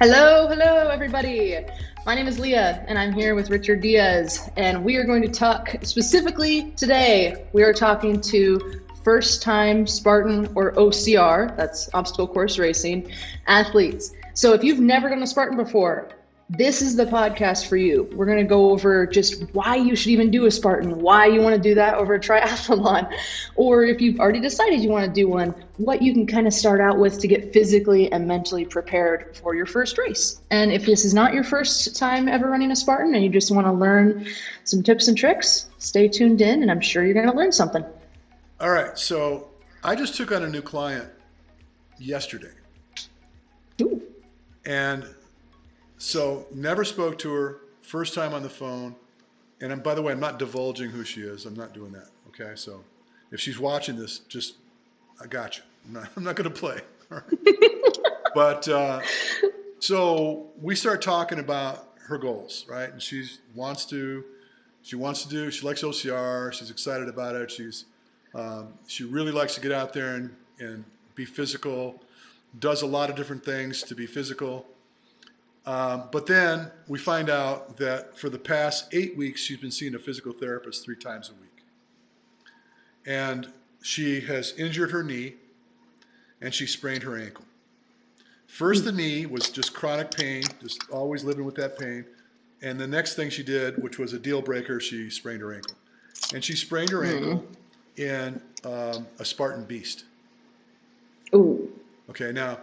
Hello, everybody. My name is Leah, and I'm here with Richard Diaz, and we are going to talk specifically today. We are talking to first-time Spartan or OCR, that's obstacle course racing, athletes. So if you've never done a Spartan before, this is the podcast for you. We're going to go over just why you should even do a Spartan, why you want to do that over a triathlon, or if you've already decided you want to do one, what you can kind of start out with to get physically and mentally prepared for your first race. And if this is not your first time ever running a Spartan and you just want to learn some tips and tricks, stay tuned in and I'm sure you're going to learn something. All right, so I just took on a new client yesterday. Ooh. And so never spoke to her, first time on the phone. And by the way, I'm not divulging who she is. I'm not doing that, okay? So if she's watching this, just, I got you. I'm not going to play, all right? But so we start talking about her goals, right? And she likes OCR. She's excited about it. She really likes to get out there and be physical, does a lot of different things to be physical. But then we find out that for the past 8 weeks, she's been seeing a physical therapist 3 times a week. And she has injured her knee and she sprained her ankle. First, the knee was just chronic pain, just always living with that pain. And the next thing she did, which was a deal breaker, she sprained her ankle. And she sprained her ankle in a Spartan Beast. Ooh. Okay, now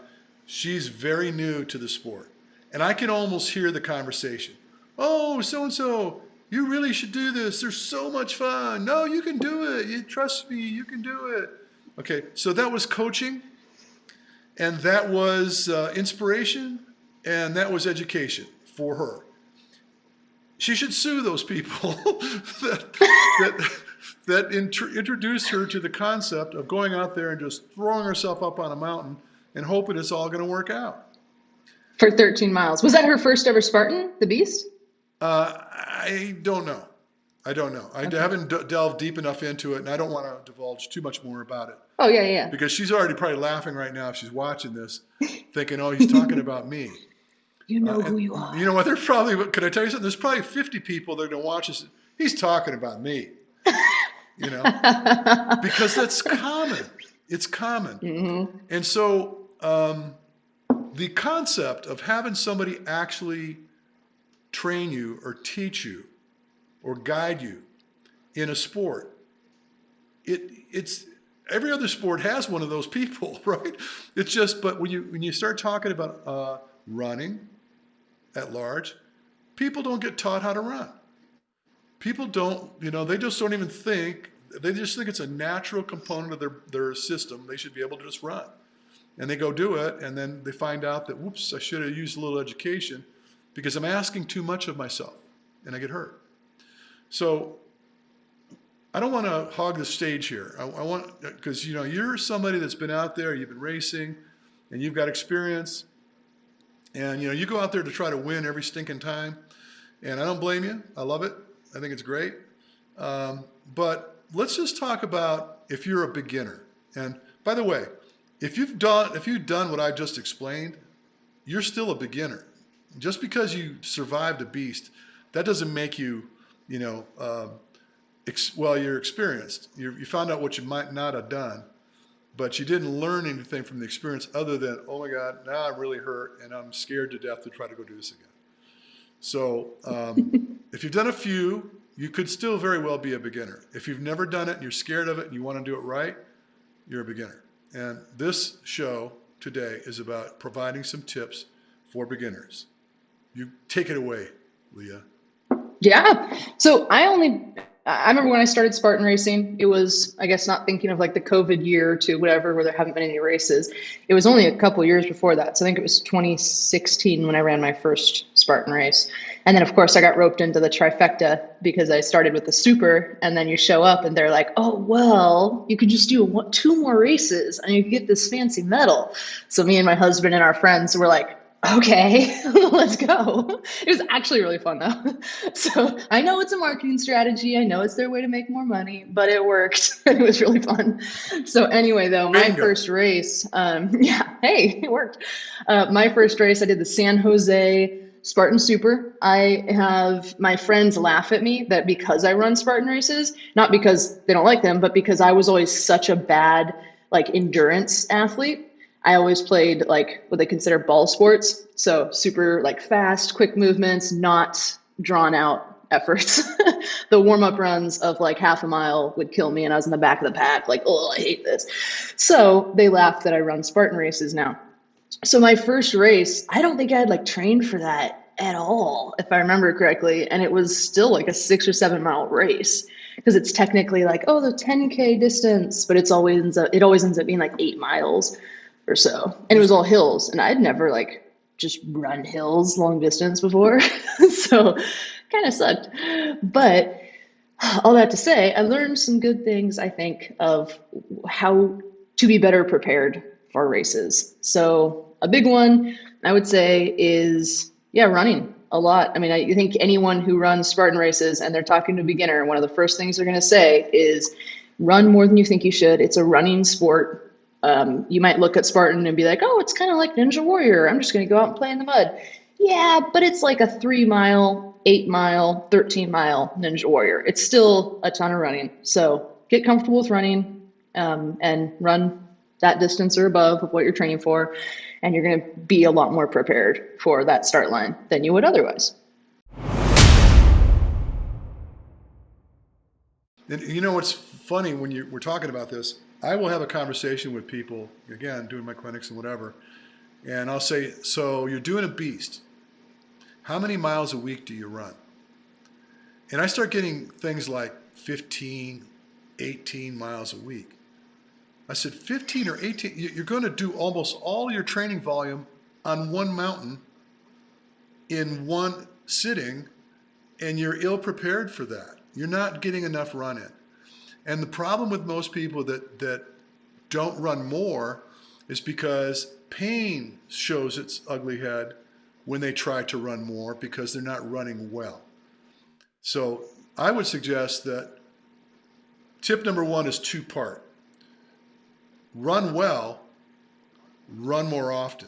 she's very new to the sport. And I can almost hear the conversation. Oh, so-and-so, you really should do this. There's so much fun. No, you can do it. You trust me, you can do it. Okay, so that was coaching, and that was inspiration, and that was education for her. She should sue those people that introduced her to the concept of going out there and just throwing herself up on a mountain and hoping it's all going to work out. For 13 miles. Was that her first ever Spartan, the Beast? I don't know. I haven't delved deep enough into it, and I don't want to divulge too much more about it. Oh, yeah. Because she's already probably laughing right now if she's watching this, thinking, oh, he's talking about me. You know who you are. You know what? Could I tell you something? There's probably 50 people that are going to watch this. He's talking about me. You know? Because that's common. It's common. Mm-hmm. And so the concept of having somebody actually train you or teach you or guide you in a sport, it's every other sport has one of those people, right? It's just, but when you start talking about running at large, people don't get taught how to run. People don't, they just don't even think, they just think it's a natural component of their system. They should be able to just run. And they go do it, and then they find out that, whoops, I should have used a little education because I'm asking too much of myself, and I get hurt. So I don't want to hog the stage here. I want, because you're somebody that's been out there, you've been racing, and you've got experience, and you go out there to try to win every stinking time, and I don't blame you. I love it. I think it's great. But let's just talk about if you're a beginner. And by the way, if you've done what I just explained, you're still a beginner. Just because you survived a beast, that doesn't make you, you're experienced. You found out what you might not have done, but you didn't learn anything from the experience other than, oh my God, now I'm really hurt and I'm scared to death to try to go do this again. So if you've done a few, you could still very well be a beginner. If you've never done it and you're scared of it and you want to do it right, you're a beginner. And this show today is about providing some tips for beginners. You take it away, Leah. Yeah. So I remember when I started Spartan racing, it was, I guess, not thinking of like the COVID year or two, whatever, where there haven't been any races. It was only a couple years before that. So I think it was 2016 when I ran my first Spartan race. And then, of course, I got roped into the trifecta because I started with the super. And then you show up and they're like, oh, well, you could just do 2 more races and you could get this fancy medal. So me and my husband and our friends were like, Okay, let's go. It was actually really fun though. So I know it's a marketing strategy. I know it's their way to make more money, but it worked. It was really fun. So anyway, though, my Bingo. first race, yeah, hey, it worked. My first race, I did the San Jose Spartan Super. I have my friends laugh at me that because I run Spartan races, not because they don't like them, but because I was always such a bad like endurance athlete. I always played like what they consider ball sports. So super like fast, quick movements, not drawn out efforts. The warm up runs of like half a mile would kill me. And I was in the back of the pack, like, oh, I hate this. So they laughed that I run Spartan races now. So my first race, I don't think I had like trained for that at all, if I remember correctly. And it was still like a 6 or 7 mile race because it's technically like, oh, the 10K distance, but it always ends up being like 8 miles or so. And it was all hills. And I'd never like just run hills long distance before. So kind of sucked. But all that to say, I learned some good things, I think, of how to be better prepared for races. So a big one I would say is, yeah, running a lot. I mean, I think anyone who runs Spartan races and they're talking to a beginner, one of the first things they're going to say is run more than you think you should. It's a running sport. You might look at Spartan and be like, oh, it's kind of like Ninja Warrior. I'm just going to go out and play in the mud. Yeah, but it's like a 3 mile, 8 mile, 13 mile Ninja Warrior. It's still a ton of running. So get comfortable with running and run that distance or above of what you're training for. And you're going to be a lot more prepared for that start line than you would otherwise. And you know what's funny when we're talking about this? I will have a conversation with people, again, doing my clinics and whatever, and I'll say, so you're doing a beast. How many miles a week do you run? And I start getting things like 15, 18 miles a week. I said, 15 or 18, you're going to do almost all your training volume on one mountain in one sitting, and you're ill prepared for that. You're not getting enough run in. And the problem with most people that don't run more is because pain shows its ugly head when they try to run more because they're not running well. So I would suggest that tip number one is two-part. Run well, run more often.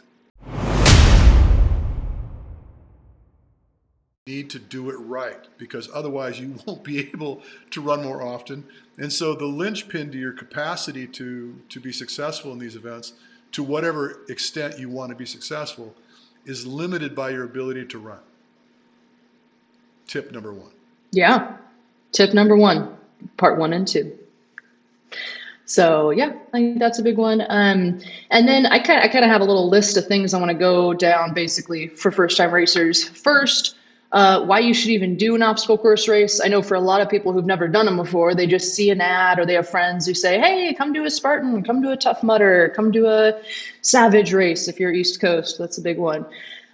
You need to do it right because otherwise you won't be able to run more often. And so the linchpin to your capacity to be successful in these events, to whatever extent you want to be successful, is limited by your ability to run. Tip number one. Yeah. Tip number one, part 1 and 2. So yeah, I think that's a big one. And then I kind of have a little list of things I want to go down basically for first time racers. First, why you should even do an obstacle course race. I know for a lot of people who've never done them before, they just see an ad or they have friends who say, hey, come do a Spartan, come do a Tough Mudder, come do a Savage race if you're East Coast. That's a big one.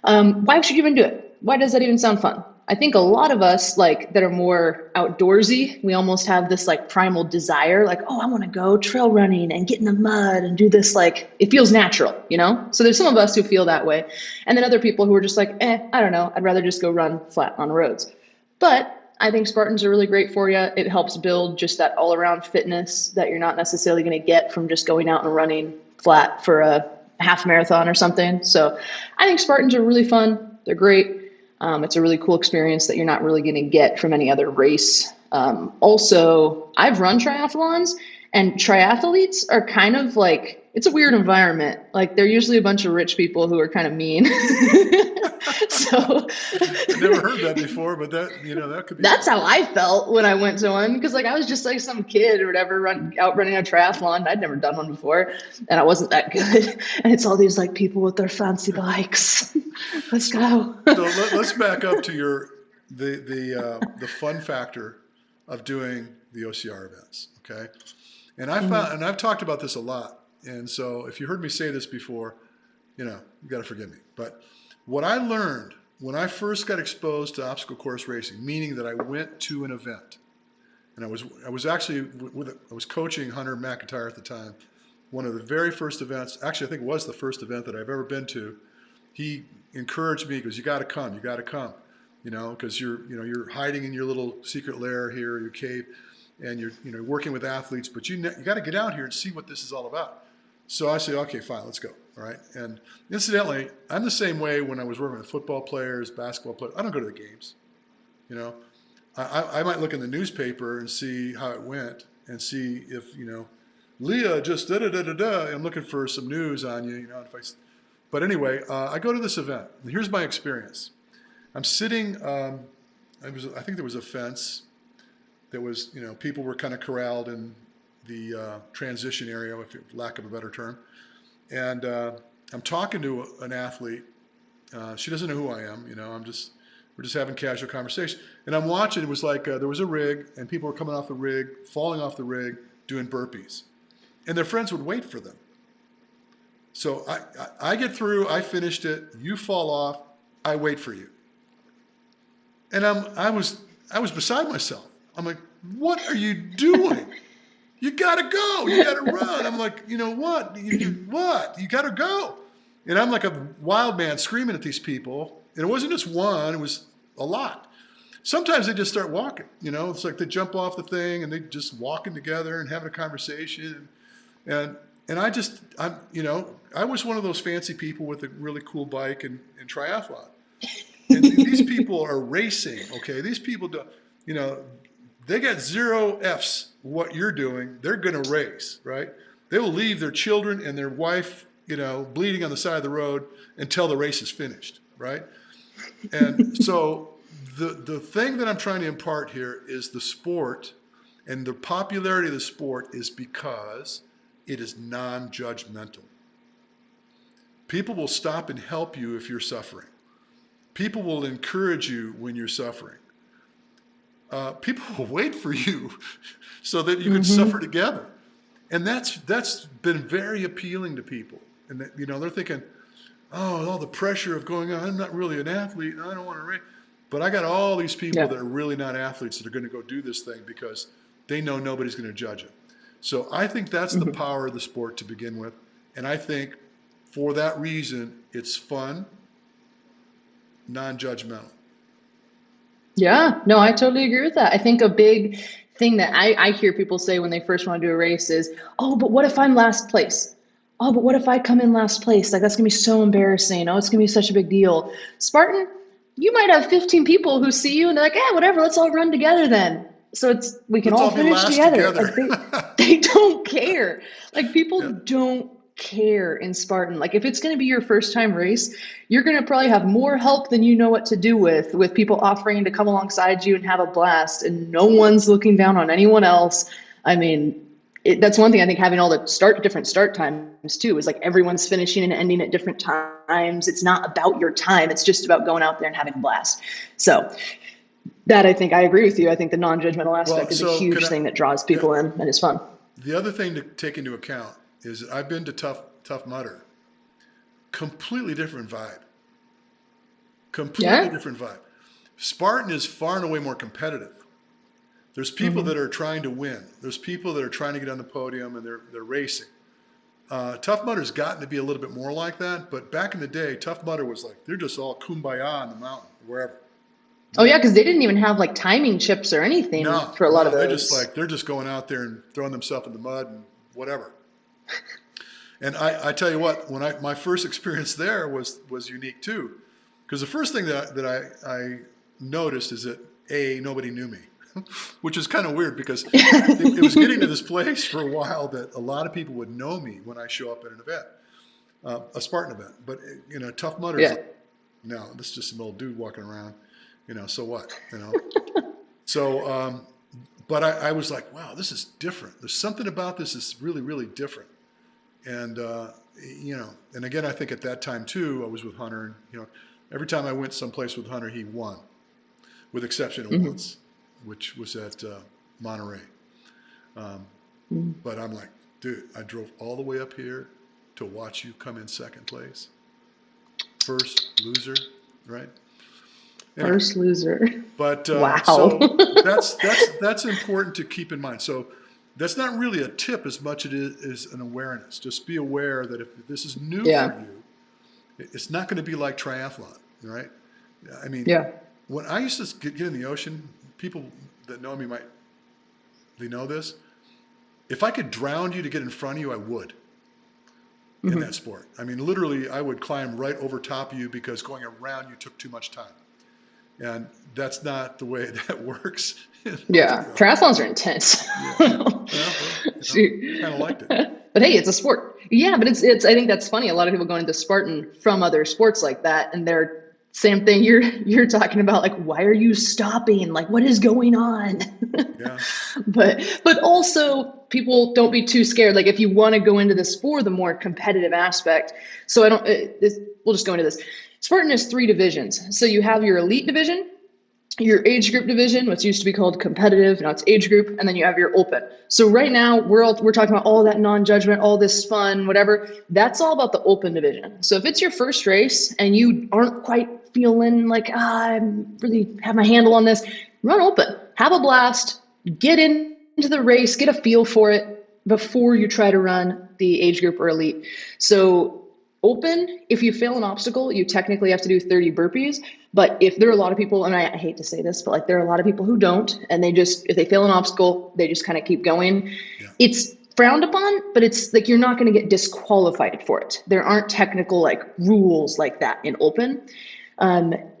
Why should you even do it? Why does that even sound fun? I think a lot of us like that are more outdoorsy, we almost have this like primal desire, like, oh, I want to go trail running and get in the mud and do this. Like, it feels natural, you know? So there's some of us who feel that way. And then other people who are just like, I don't know. I'd rather just go run flat on the roads. But I think Spartans are really great for you. It helps build just that all around fitness that you're not necessarily going to get from just going out and running flat for a half marathon or something. So I think Spartans are really fun. They're great. It's a really cool experience that you're not really going to get from any other race. Also, I've run triathlons, and triathletes are kind of like, it's a weird environment. Like, they're usually a bunch of rich people who are kind of mean. So I've never heard that before, but that could be. That's how I felt when I went to one, because like I was just like some kid or whatever out running a triathlon. I'd never done one before, and I wasn't that good. And it's all these like people with their fancy bikes. Let's go. So let's back up to the fun factor of doing the OCR events, okay? And I've talked about this a lot, and so if you heard me say this before, you got to forgive me. But what I learned when I first got exposed to obstacle course racing, meaning that I went to an event, and I was actually I was coaching Hunter McIntyre at the time. One of the very first events, actually I think it was the first event that I've ever been to. he encouraged me. He goes, "You got to come. You got to come. Because you're hiding in your little secret lair here, your cave, and you're working with athletes, but you got to get out here and see what this is all about." So I say, "Okay, fine, let's go." All right. And incidentally, I'm the same way when I was working with football players, basketball players. I don't go to the games. I might look in the newspaper and see how it went and see if, Leah just da-da-da-da-da. I'm looking for some news on you, but anyway, I go to this event. And here's my experience. I'm sitting, I think there was a fence. There was, people were kind of corralled in the transition area, for lack of a better term. And I'm talking to an athlete. She doesn't know who I am. We're just having casual conversation. And I'm watching. It was like there was a rig, and people were coming off the rig, falling off the rig, doing burpees. And their friends would wait for them. So I get through. I finished it. You fall off. I wait for you. And I was beside myself. I'm like, "What are you doing? You gotta go. You gotta run." I'm like, "You know what? What? You gotta go." And I'm like a wild man screaming at these people. And it wasn't just one, it was a lot. Sometimes they just start walking, it's like they jump off the thing and they just walking together and having a conversation. And I was one of those fancy people with a really cool bike and triathlon. And these people are racing, okay? These people don't, they got 0 Fs what you're doing. They're going to race, right? They will leave their children and their wife, bleeding on the side of the road until the race is finished, right? And so the thing that I'm trying to impart here is the sport, and the popularity of the sport is because it is non-judgmental. People will stop and help you if you're suffering. People will encourage you when you're suffering. People will wait for you so that you can suffer together. And that's been very appealing to people. And they're thinking, "Oh, all the pressure of going on, I'm not really an athlete, and I don't want to race." But I got all these people that are really not athletes that are going to go do this thing because they know nobody's going to judge it. So I think that's the power of the sport to begin with. And I think for that reason, it's fun, non-judgmental. Yeah, no, I totally agree with that. I think a big thing that I hear people say when they first want to do a race is, "Oh, but what if I'm last place? Oh, but what if I come in last place? Like, that's going to be so embarrassing. Oh, it's going to be such a big deal." Spartan, you might have 15 people who see you and they're like, "Yeah, whatever, let's all run together then." So we can all finish together. Like they don't care. Like people don't care in Spartan. Like if it's going to be your first time race, you're going to probably have more help than you know what to do with people offering to come alongside you and have a blast, and no one's looking down on anyone else. I mean, that's one thing I think, having all the different start times too, is like everyone's finishing and ending at different times. It's not about your time. It's just about going out there and having a blast. So that, I think I agree with you. I think the non-judgmental aspect is a huge thing that draws people in and is fun. The other thing to take into account is that I've been to Tough Mudder. Completely different vibe. Different vibe. Spartan is far and away more competitive. There's people that are trying to win. There's people that are trying to get on the podium and they're racing. Tough Mudder's gotten to be a little bit more like that, but back in the day, Tough Mudder was like, they're just all kumbaya on the mountain, wherever. Oh yeah, because they didn't even have like timing chips or anything for a lot of those. They're just going out there and throwing themselves in the mud and whatever. And I tell you what, when my first experience there was unique too, because the first thing that I noticed is that nobody knew me, which is kind of weird because it was getting to this place for a while that a lot of people would know me when I show up at an event, a Spartan event. But Tough Mudder is like, no, this is just some old dude walking around. So what? So, but I was like, wow, this is different. There's something about this that's really, really different. And, and again, I think at that time too, I was with Hunter, and, every time I went someplace with Hunter, he won, with exception of once, which was at Monterey. But I'm like, dude, I drove all the way up here to watch you come in second place. First loser, right? Anyway, first loser. But wow. So that's important to keep in mind. So that's not really a tip as much as it is an awareness. Just be aware that if this is new for you, It's not going to be like triathlon, right? I mean, Yeah. when I used to get in the ocean, people that know me might, they know this. If I could drown you to get in front of you, I would in that sport. I mean, literally, I would climb right over top of you because going around you took too much time. And that's not the way that works. Yeah. Triathlons are intense. Yeah. Kind of liked it. But hey, it's a sport. Yeah, but it's I think that's funny. A lot of people go into Spartan from other sports like that, and they're same thing you're talking about, like, why are you stopping? Like, what is going on? Yeah. But also, people, don't be too scared. Like, if you want to go into this for the more competitive aspect, so we'll just go into this. Spartan has 3 divisions. So you have your elite division, your age group division, which used to be called competitive, now it's age group, and then you have your open. So right now we're talking about all that non-judgment, all this fun, whatever. That's all about the open division. So if it's your first race and you aren't quite feeling like, I really have my handle on this, run open, have a blast, get into the race, get a feel for it before you try to run the age group or elite. So open, if you fail an obstacle, you technically have to do 30 burpees. But if there are a lot of people, and I hate to say this, but like there are a lot of people who don't, and if they fail an obstacle, they just kind of keep going. Yeah. It's frowned upon, but it's like, you're not going to get disqualified for it. There aren't technical like rules like that in open.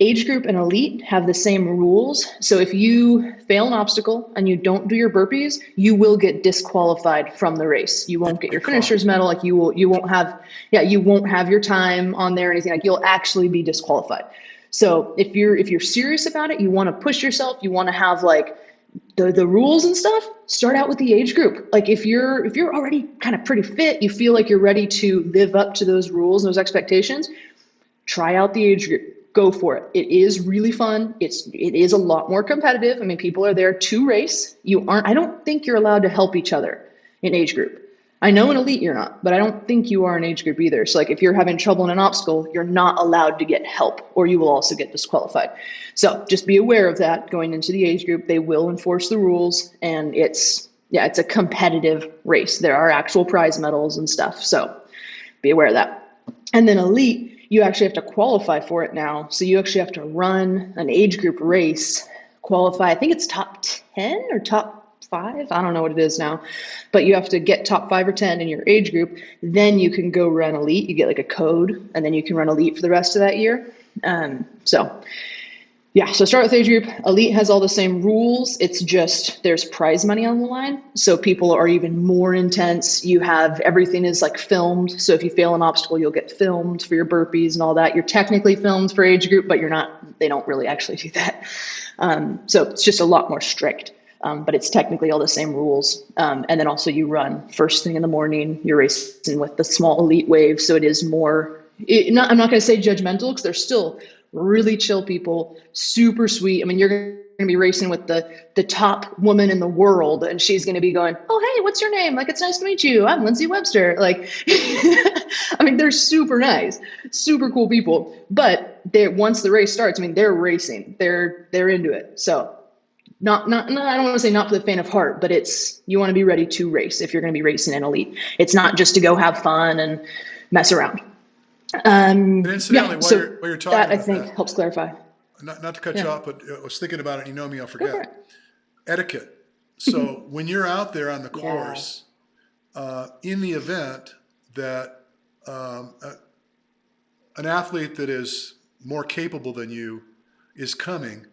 Age group and elite have the same rules. So if you fail an obstacle and you don't do your burpees, you will get disqualified from the race. You won't get your finisher's medal. Like you won't have your time on there or anything. Like, you'll actually be disqualified. So if you're serious about it, you want to push yourself, you want to have like the rules and stuff, start out with the age group. Like if you're already kind of pretty fit, you feel like you're ready to live up to those rules, those expectations, try out the age group. Go for it. It is really fun. It is a lot more competitive. I mean, people are there to race. I don't think you're allowed to help each other in age group. I know in elite you're not, but I don't think you are in age group either. So like if you're having trouble in an obstacle, you're not allowed to get help, or you will also get disqualified. So just be aware of that going into the age group. They will enforce the rules, and it's a competitive race. There are actual prize medals and stuff. So be aware of that. And then elite, you actually have to qualify for it now. So you actually have to run an age group race, qualify. I think it's top 10 or top 5. I don't know what it is now, but you have to get top 5 or 10 in your age group. Then you can go run elite. You get like a code, and then you can run elite for the rest of that year. So start with age group. Elite has all the same rules. It's just there's prize money on the line. So people are even more intense. Everything is like filmed. So if you fail an obstacle, you'll get filmed for your burpees and all that. You're technically filmed for age group, but you're not. They don't really actually do that. So it's just a lot more strict. But it's technically all the same rules. And then also you run first thing in the morning. You're racing with the small elite wave. So it is more, I'm not going to say judgmental, because they're still really chill people, super sweet. I mean, you're going to be racing with the top woman in the world, and she's going to be going, oh, hey, what's your name? Like, it's nice to meet you. I'm Lindsay Webster. Like, I mean, they're super nice, super cool people. But once the race starts, I mean, they're racing. They're into it. So not I don't want to say not for the faint of heart, but you want to be ready to race if you're going to be racing in elite. It's not just to go have fun and mess around. And incidentally, while you're talking that, about I think, helps clarify. Not to cut you off, but I was thinking about it. You know me, I'll forget. Etiquette. So when you're out there on the course, in the event that an athlete that is more capable than you is coming,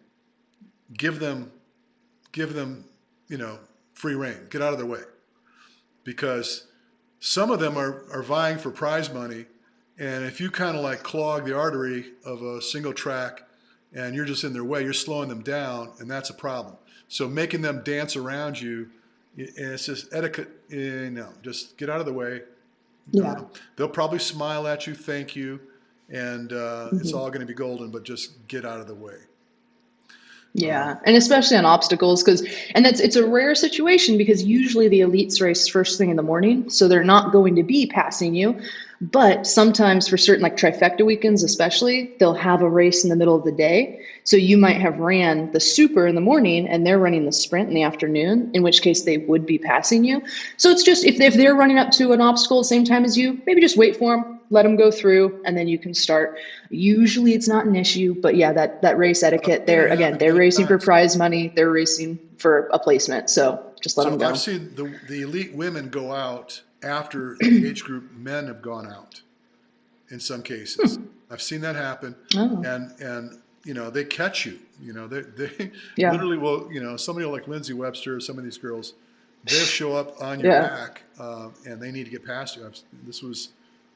give them, free rein. Get out of their way, because some of them are vying for prize money. And if you kind of like clog the artery of a single track and you're just in their way, you're slowing them down, and that's a problem. So making them dance around you, and it's just etiquette, just get out of the way. Yeah. They'll probably smile at you, thank you, and it's all going to be golden, but just get out of the way. Yeah, and especially on obstacles, it's a rare situation, because usually the elites race first thing in the morning, so they're not going to be passing you. But sometimes for certain, like trifecta weekends especially, they'll have a race in the middle of the day. So you might have ran the super in the morning and they're running the sprint in the afternoon, in which case they would be passing you. So it's just, if they're running up to an obstacle at the same time as you, maybe just wait for them, let them go through, and then you can start. Usually it's not an issue, but yeah, that race etiquette, they're racing for prize money. They're racing for a placement. So just let them go. I've seen the elite women go out after the age group men have gone out in some cases. I've seen that happen. Oh. And they catch you. They Yeah. literally will. Somebody like Lindsay Webster, some of these girls, they'll show up on your back, and they need to get past you.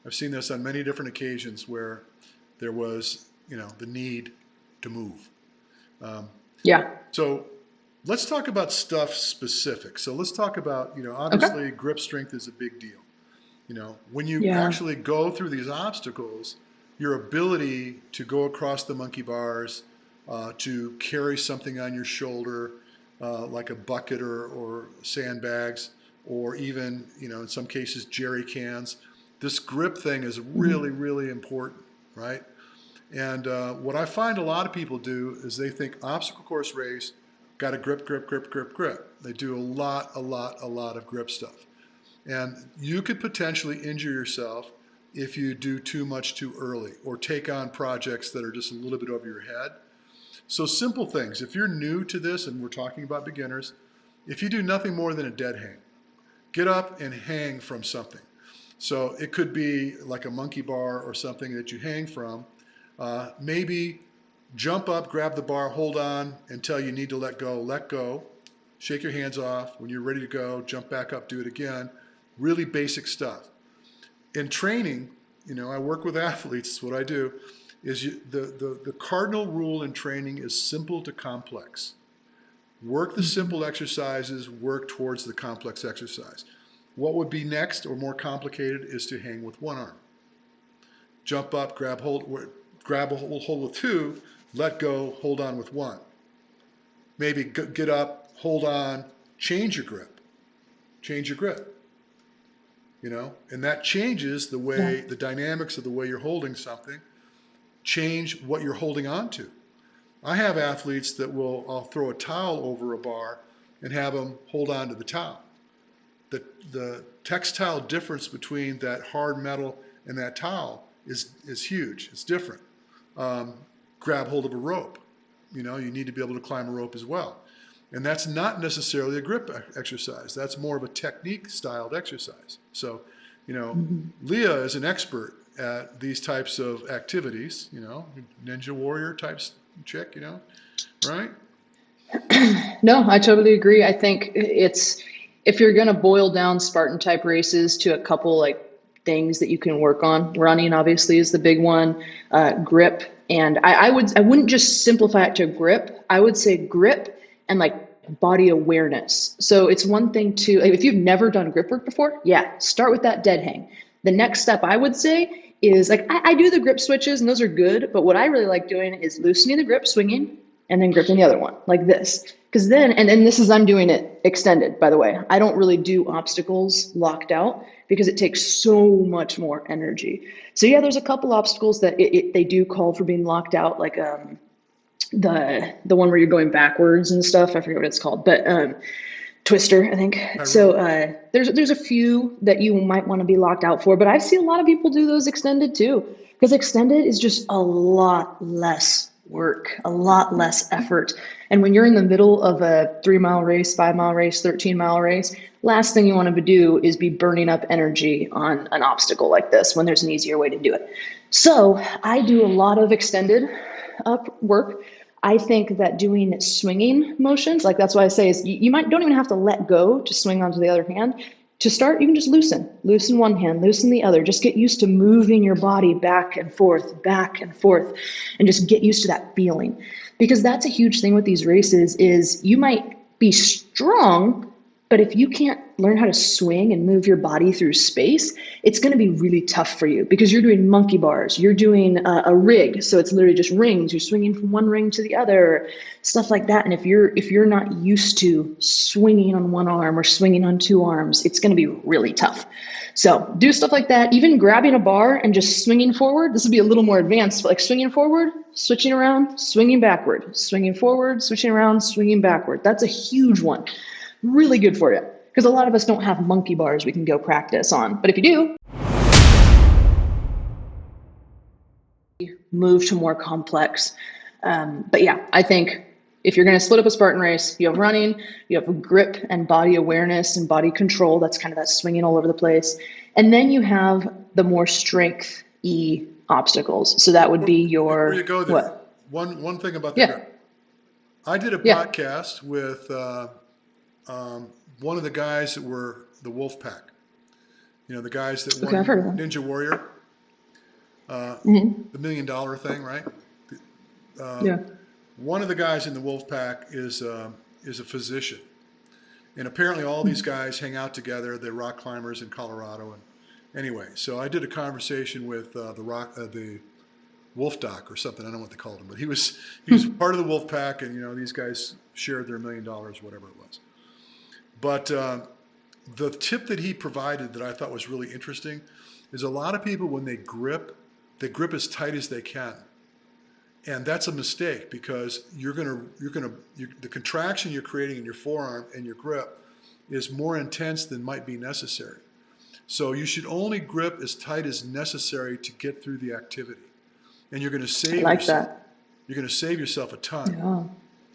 I've seen this on many different occasions where there was the need to move. So let's talk about stuff specific. So let's talk about obviously grip strength is a big deal. When you actually go through these obstacles, your ability to go across the monkey bars, to carry something on your shoulder, like a bucket or sandbags, or even, in some cases, jerry cans. This grip thing is really, really important, right? And what I find a lot of people do is they think obstacle course race, got to grip, grip, grip, grip, grip. They do a lot of grip stuff. And you could potentially injure yourself if you do too much too early or take on projects that are just a little bit over your head. So simple things. If you're new to this, and we're talking about beginners, if you do nothing more than a dead hang, get up and hang from something. So it could be like a monkey bar or something that you hang from. Maybe jump up, grab the bar, hold on until you need to let go, shake your hands off. When you're ready to go, jump back up, do it again. Really basic stuff. In training, I work with athletes, it's what I do, is the cardinal rule in training is simple to complex. Work the simple exercises, work towards the complex exercise. What would be next or more complicated is to hang with one arm. Jump up, grab a hold with two, let go, hold on with one. Maybe get up, hold on, change your grip. And that changes the way, the dynamics of the way you're holding something, change what you're holding on to. I have athletes that I'll throw a towel over a bar and have them hold on to the towel. The textile difference between that hard metal and that towel is huge. It's different. Grab hold of a rope. You need to be able to climb a rope as well. And that's not necessarily a grip exercise. That's more of a technique styled exercise. So, Leah is an expert at these types of activities, ninja warrior type chick, right? No, I totally agree. I think if you're going to boil down Spartan type races to a couple things that you can work on, running obviously is the big one, grip. And I wouldn't just simplify it to grip. I would say grip and body awareness. So it's one thing to, if you've never done grip work before, start with that dead hang. The next step I would say is I do the grip switches and those are good, but what I really like doing is loosening the grip, swinging, and then gripping the other one like this. Because then, and this is, I'm doing it extended, by the way. I don't really do obstacles locked out because it takes so much more energy. So there's a couple obstacles that they do call for being locked out, like the one where you're going backwards and stuff. I forget what it's called, but Twister, I think. So there's a few that you might want to be locked out for, but I've seen a lot of people do those extended too, because extended is just a lot less work, a lot less effort. And when you're in the middle of a 3-mile race, 5-mile race, 13-mile race, last thing you want to do is be burning up energy on an obstacle like this when there's an easier way to do it. So I do a lot of extended up work. I think that doing swinging motions, that's why I say is you don't even have to let go to swing onto the other hand. To start, you can just loosen one hand, loosen the other. Just get used to moving your body back and forth, and just get used to that feeling. Because that's a huge thing with these races is you might be strong, but if you can't learn how to swing and move your body through space, it's going to be really tough for you because you're doing monkey bars, you're doing a rig. So it's literally just rings. You're swinging from one ring to the other, stuff like that. And if you're not used to swinging on one arm or swinging on two arms, it's going to be really tough. So do stuff like that. Even grabbing a bar and just swinging forward. This would be a little more advanced, but swinging forward, switching around, swinging backward, swinging forward, switching around, swinging backward. That's a huge one. Really good for you because a lot of us don't have monkey bars we can go practice on. But if you do, move to more complex. But yeah, I think if you're going to split up a Spartan race, you have running, you have grip and body awareness and body control. That's kind of that swinging all over the place. And then you have the more strength obstacles. So that would be Before your, you go there, what? one thing about the Yeah. grip. I did a Yeah. podcast with one of the guys that were the Wolf Pack. You know, the guys that won Okay, I've heard of them. Ninja Warrior, the $1 million thing, right? Yeah. One of the guys in the Wolf Pack is a physician, and apparently all these guys hang out together. They're rock climbers in Colorado, and anyway, so I did a conversation with the Wolf Doc or something. I don't know what they called him, but he was part of the Wolf Pack, and you know these guys shared their $1 million, whatever it was. But the tip that he provided that I thought was really interesting is a lot of people when they grip as tight as they can. And that's a mistake because the contraction you're creating in your forearm and your grip is more intense than might be necessary. So you should only grip as tight as necessary to get through the activity. And you're going to save yourself. You're going to save yourself a ton. Yeah.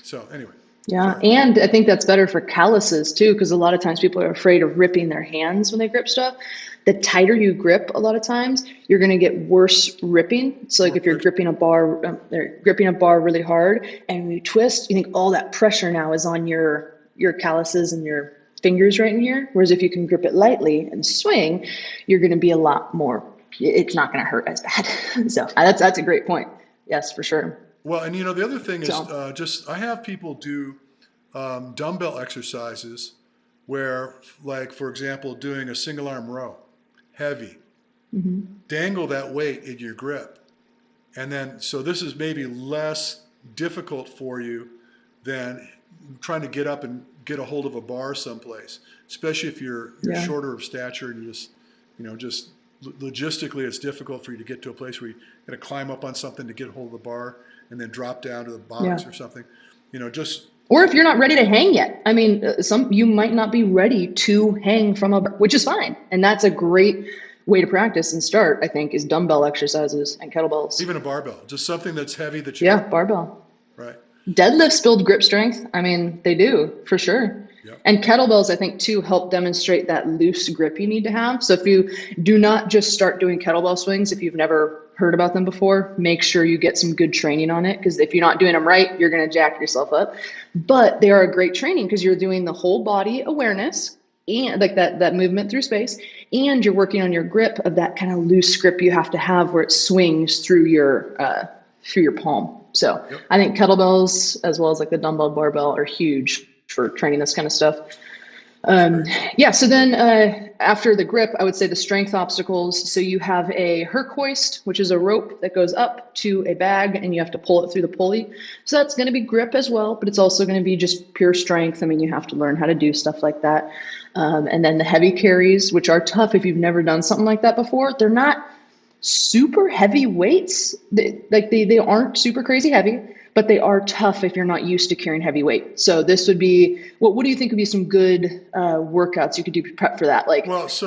So anyway. Yeah, sorry. and I think that's better for calluses too, because a lot of times people are afraid of ripping their hands when they grip stuff. The tighter you grip, a lot of times you're going to get worse ripping. So, like if you're gripping a bar, really hard, and you twist, you think all that pressure now is on your calluses and your fingers right in here. Whereas if you can grip it lightly and swing, you're going to be a lot more. It's not going to hurt as bad. So that's a great point. Yes, for sure. Well, and you know, the other thing is I have people do dumbbell exercises where, like, for example, doing a single arm row, heavy, dangle that weight in your grip. And then, so this is maybe less difficult for you than trying to get up and get a hold of a bar someplace, especially if you're shorter of stature and just logistically it's difficult for you to get to a place where you got to climb up on something to get a hold of the bar and then drop down to the box or something, or if you're not ready to hang yet. I mean, you might not be ready to hang from which is fine. And that's a great way to practice and start, I think, is dumbbell exercises and kettlebells. Even a barbell, just something that's heavy that barbell. Right. Deadlifts build grip strength. I mean, they do for sure. Yep. And kettlebells, I think, too, help demonstrate that loose grip you need to have. So if you do not just start doing kettlebell swings, if you've never heard about them before, make sure you get some good training on it, because if you're not doing them right, you're going to jack yourself up. But they are a great training because you're doing the whole body awareness and like that movement through space, and you're working on your grip of that kind of loose grip you have to have where it swings through your palm. So I think kettlebells as well as like the dumbbell barbell are huge for training this kind of stuff. So then after the grip, I would say the strength obstacles. So you have a Herc hoist, which is a rope that goes up to a bag and you have to pull it through the pulley. So that's going to be grip as well, but it's also going to be just pure strength. I mean, you have to learn how to do stuff like that. And then the heavy carries, which are tough if you've never done something like that before. They're not super heavy weights. They aren't super crazy heavy, but they are tough if you're not used to carrying heavy weight. So this would be, what do you think would be some good workouts you could do to prep for that?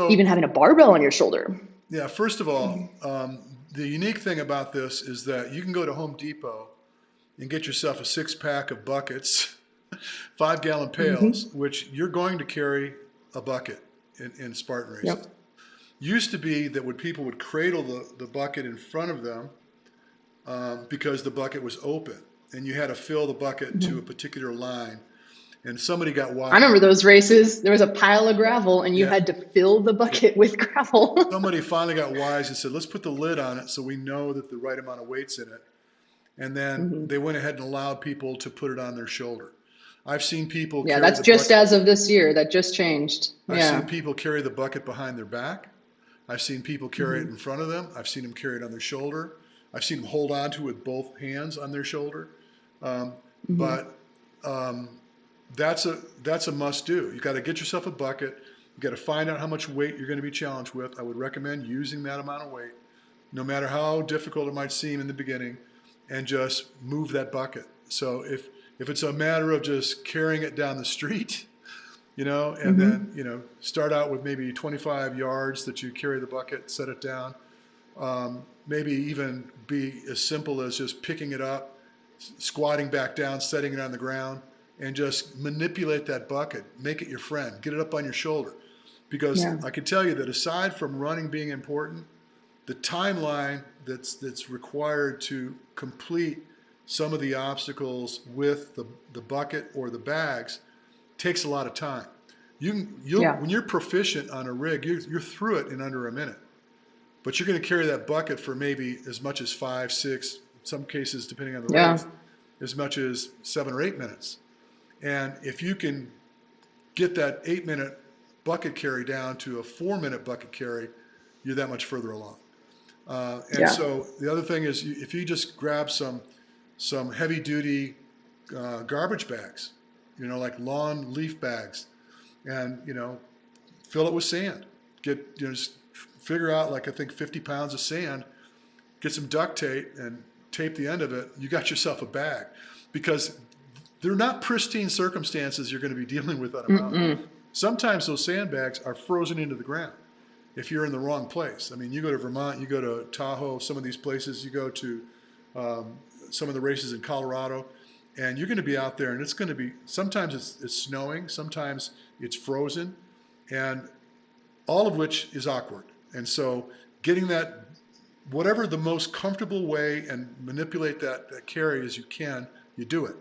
Even having a barbell on your shoulder. Yeah, first of all, the unique thing about this is that you can go to Home Depot and get yourself a 6-pack of buckets, 5-gallon pails, which you're going to carry a bucket in Spartan races. Yep. Used to be that when people would cradle the bucket in front of them because the bucket was open. And you had to fill the bucket to a particular line. And somebody got wise. I remember those races. There was a pile of gravel and you had to fill the bucket with gravel. Somebody finally got wise and said, let's put the lid on it so we know that the right amount of weight's in it. And then they went ahead and allowed people to put it on their shoulder. I've seen people carry that's just as of this year. That just changed. I've seen people carry the bucket behind their back. I've seen people carry it in front of them. I've seen them carry it on their shoulder. I've seen them hold on to it with both hands on their shoulder. But that's a must do. You got to get yourself a bucket. You got to find out how much weight you're going to be challenged with. I would recommend using that amount of weight, no matter how difficult it might seem in the beginning, and just move that bucket. So if it's a matter of just carrying it down the street, and then, start out with maybe 25 yards that you carry the bucket, set it down. maybe even be as simple as just picking it up, squatting back down, setting it on the ground, and just manipulate that bucket. Make it your friend. Get it up on your shoulder. Because Yeah. I can tell you that aside from running being important, the timeline that's required to complete some of the obstacles with the bucket or the bags takes a lot of time. When you're proficient on a rig, you're through it in under a minute. But you're going to carry that bucket for maybe as much as 5, 6, some cases depending on the race, as much as 7 or 8 minutes. And if you can get that 8-minute bucket carry down to a 4-minute bucket carry, you're that much further along. So the other thing is, if you just grab some heavy duty garbage bags, like lawn leaf bags, and fill it with sand. Just figure out, like, I think 50 pounds of sand. Get some duct tape and tape the end of it. You got yourself a bag, because they're not pristine circumstances you're going to be dealing with on a mountain. Sometimes those sandbags are frozen into the ground if you're in the wrong place. I mean, you go to Vermont, you go to Tahoe, some of these places, you go to some of the races in Colorado, and you're going to be out there, and it's going to be, sometimes it's snowing, sometimes it's frozen, and all of which is awkward. And so getting that, whatever the most comfortable way and manipulate that carry as you can, you do it.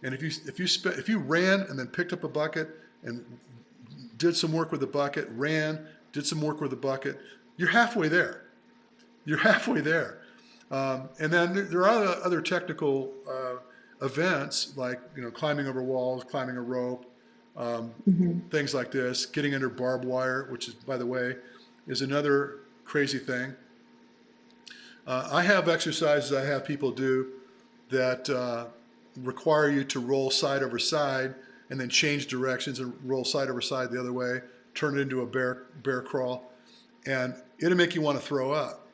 And if you ran and then picked up a bucket and did some work with the bucket, did some work with the bucket, you're halfway there. You're halfway there. And then there are other technical events, like climbing over walls, climbing a rope, things like this, getting under barbed wire, which is, by the way, is another crazy thing. I have exercises I have people do that require you to roll side over side and then change directions and roll side over side the other way, turn it into a bear crawl, and it'll make you want to throw up.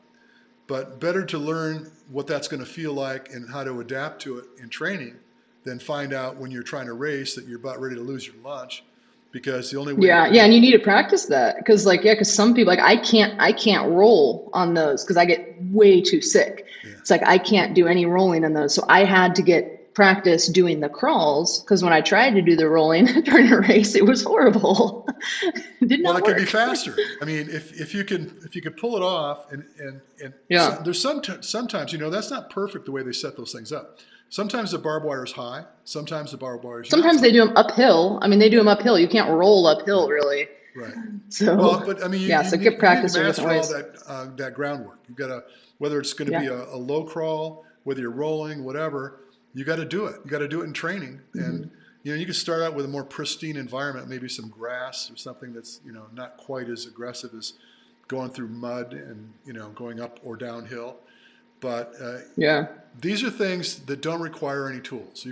But better to learn what that's going to feel like and how to adapt to it in training than find out when you're trying to race that you're about ready to lose your lunch, because the only way. And you need to practice that, because because some people, I can't roll on those because I get way too sick. Yeah. It's like I can't do any rolling on those, so I had to get practice doing the crawls, because when I tried to do the rolling during a race, it was horrible. It could be faster. I mean, if you can pull it off, and so there's sometimes that's not perfect the way they set those things up. Sometimes the barbed wire is high. Sometimes the barbed wire is sometimes they do them uphill. I mean, they do them uphill. You can't roll uphill, really. Right. So but I mean, so get practice you need to in master different all that groundwork. You've got to, whether it's going to be a low crawl, whether you're rolling, whatever. You got to do it. You got to do it in training, and you can start out with a more pristine environment, maybe some grass or something that's not quite as aggressive as going through mud and going up or downhill. But these are things that don't require any tools.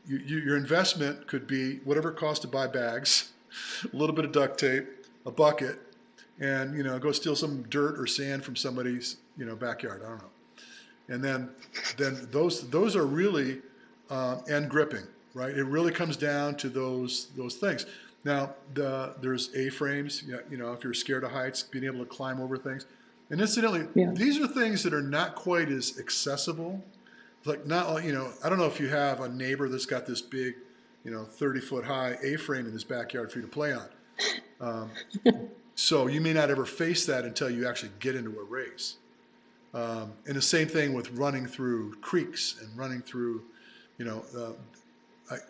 Your investment could be whatever it costs to buy bags, a little bit of duct tape, a bucket, and go steal some dirt or sand from somebody's backyard. I don't know. And then those are really and gripping, right? It really comes down to those things. Now there's A-frames. If you're scared of heights, being able to climb over things. And incidentally, these are things that are not quite as accessible. Like I don't know if you have a neighbor that's got this big, 30-foot high A-frame in his backyard for you to play on. So you may not ever face that until you actually get into a race. And the same thing with running through creeks and running through,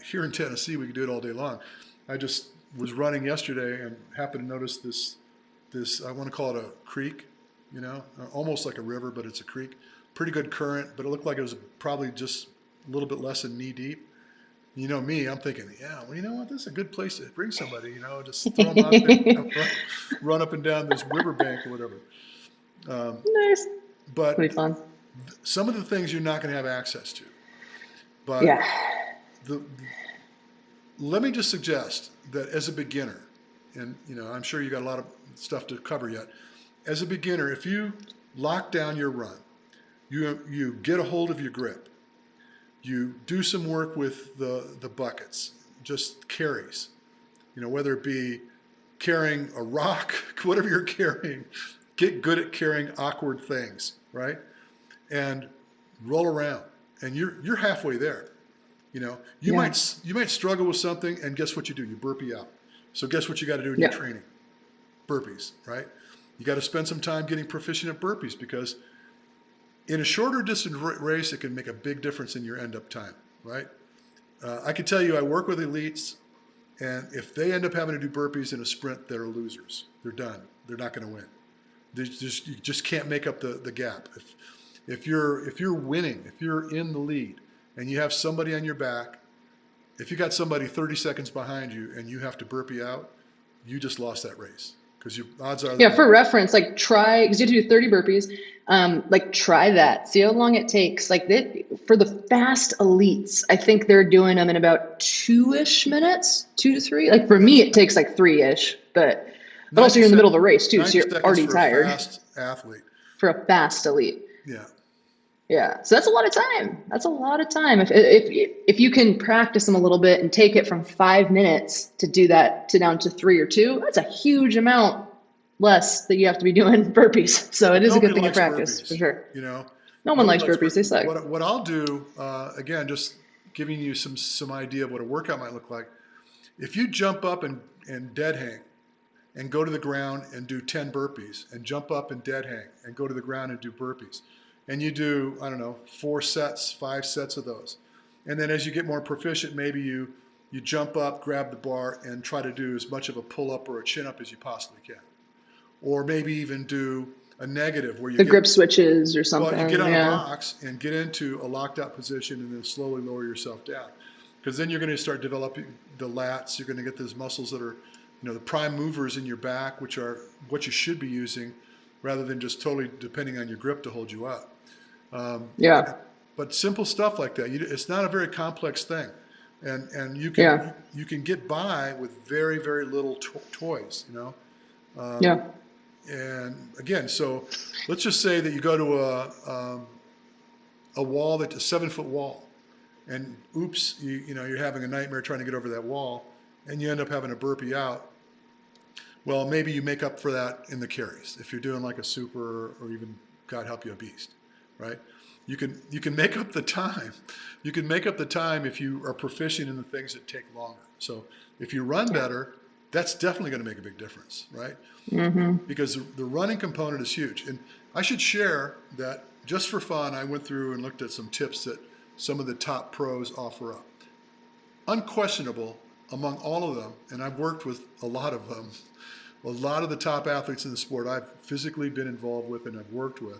here in Tennessee, we could do it all day long. I just was running yesterday and happened to notice this, I want to call it a creek, almost like a river, but it's a creek. Pretty good current, but it looked like it was probably just a little bit less than knee deep. Me, I'm thinking, you know what, this is a good place to bring somebody, just throw them out there, run up and down this riverbank or whatever. Nice. But fun. Some of the things you're not going to have access to. But let me just suggest that as a beginner, and I'm sure you got a lot of stuff to cover yet. As a beginner, if you lock down your run, you get a hold of your grip, you do some work with the buckets, just carries, whether it be carrying a rock, whatever you're carrying, get good at carrying awkward things, right? And roll around, and you're halfway there. You know, you might struggle with something, and guess what you do? You burpee out. So guess what you got to do in your training? Burpees, right? You got to spend some time getting proficient at burpees, because in a shorter distance race, it can make a big difference in your end-up time, right? I can tell you, I work with elites, and if they end up having to do burpees in a sprint, they're losers. They're done. They're not going to win. You just can't make up the gap. If you're winning, if you're in the lead, and you have somebody on your back, if you got somebody 30 seconds behind you and you have to burpee out, you just lost that race, because your odds are. Yeah, for reference, like try, because you have to do 30 burpees. Like try that. See how long it takes. Like for the fast elites, I think they're doing them in about 2-ish minutes, 2 to 3. Like for me, it takes like 3-ish, but also you're in the middle of a race too, so you're already tired. For a fast athlete. For a fast elite. Yeah. Yeah, so that's a lot of time. That's a lot of time. If you can practice them a little bit and take it from 5 minutes to do that to down to 3 or 2, that's a huge amount less that you have to be doing burpees. So it is a good thing to practice for sure. You know, no one likes burpees. They suck. What I'll do, again, just giving you some idea of what a workout might look like. If you jump up and dead hang, and go to the ground and do 10 burpees, and jump up and dead hang and go to the ground and do burpees, and you do, I don't know, 4 sets, 5 sets of those. And then as you get more proficient, maybe you jump up, grab the bar, and try to do as much of a pull-up or a chin-up as you possibly can. Or maybe even do a negative where you grip switches or something. Well, you get on a box and get into a locked-out position, and then slowly lower yourself down. Because then you're going to start developing the lats. You're going to get those muscles that are, you know, the prime movers in your back, which are what you should be using, rather than just totally depending on your grip to hold you up. But simple stuff like that. It's not a very complex thing, and you can get by with very, very little toys. You know. And again, so let's just say that you go to a wall, that's a 7-foot wall, and oops, you're having a nightmare trying to get over that wall, and you end up having to burpee out. Well, maybe you make up for that in the carries if you're doing like a super, or even, God help you, a beast. Right? You can make up the time. You can make up the time if you are proficient in the things that take longer. So if you run better, that's definitely going to make a big difference, right? Mm-hmm. Because the running component is huge. And I should share that just for fun, I went through and looked at some tips that some of the top pros offer up. Unquestionable among all of them, and I've worked with a lot of them, a lot of the top athletes in the sport I've physically been involved with and I've worked with.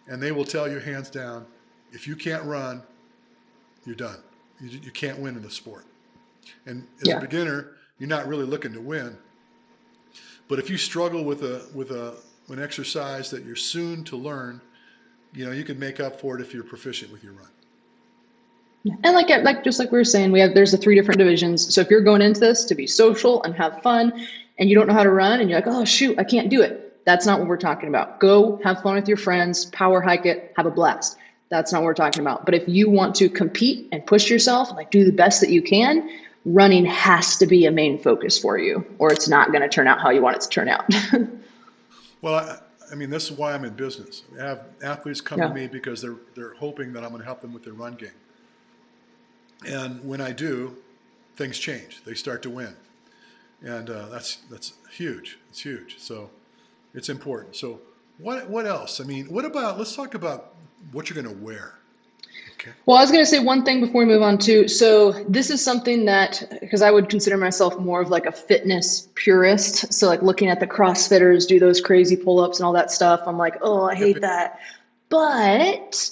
And they will tell you hands down, if you can't run, you're done. You can't win in the sport. And as a beginner, you're not really looking to win. But if you struggle with an exercise that you're soon to learn, you can make up for it if you're proficient with your run. And like just like we were saying, there's the 3 different divisions. So if you're going into this to be social and have fun, and you don't know how to run, and you're like, oh shoot, I can't do it. That's not what we're talking about. Go have fun with your friends, power hike it, have a blast. That's not what we're talking about. But if you want to compete and push yourself, like do the best that you can, running has to be a main focus for you, or it's not going to turn out how you want it to turn out. Well, I mean, this is why I'm in business. I have athletes come to me because they're hoping that I'm going to help them with their run game. And when I do, things change. They start to win. And that's huge. It's huge. So it's important. So what else? I mean, let's talk about what you're going to wear. Okay. Well, I was going to say one thing before we move on too. So this is something that, because I would consider myself more of like a fitness purist. So like looking at the CrossFitters do those crazy pull-ups and all that stuff, I'm like, oh, I hate that. But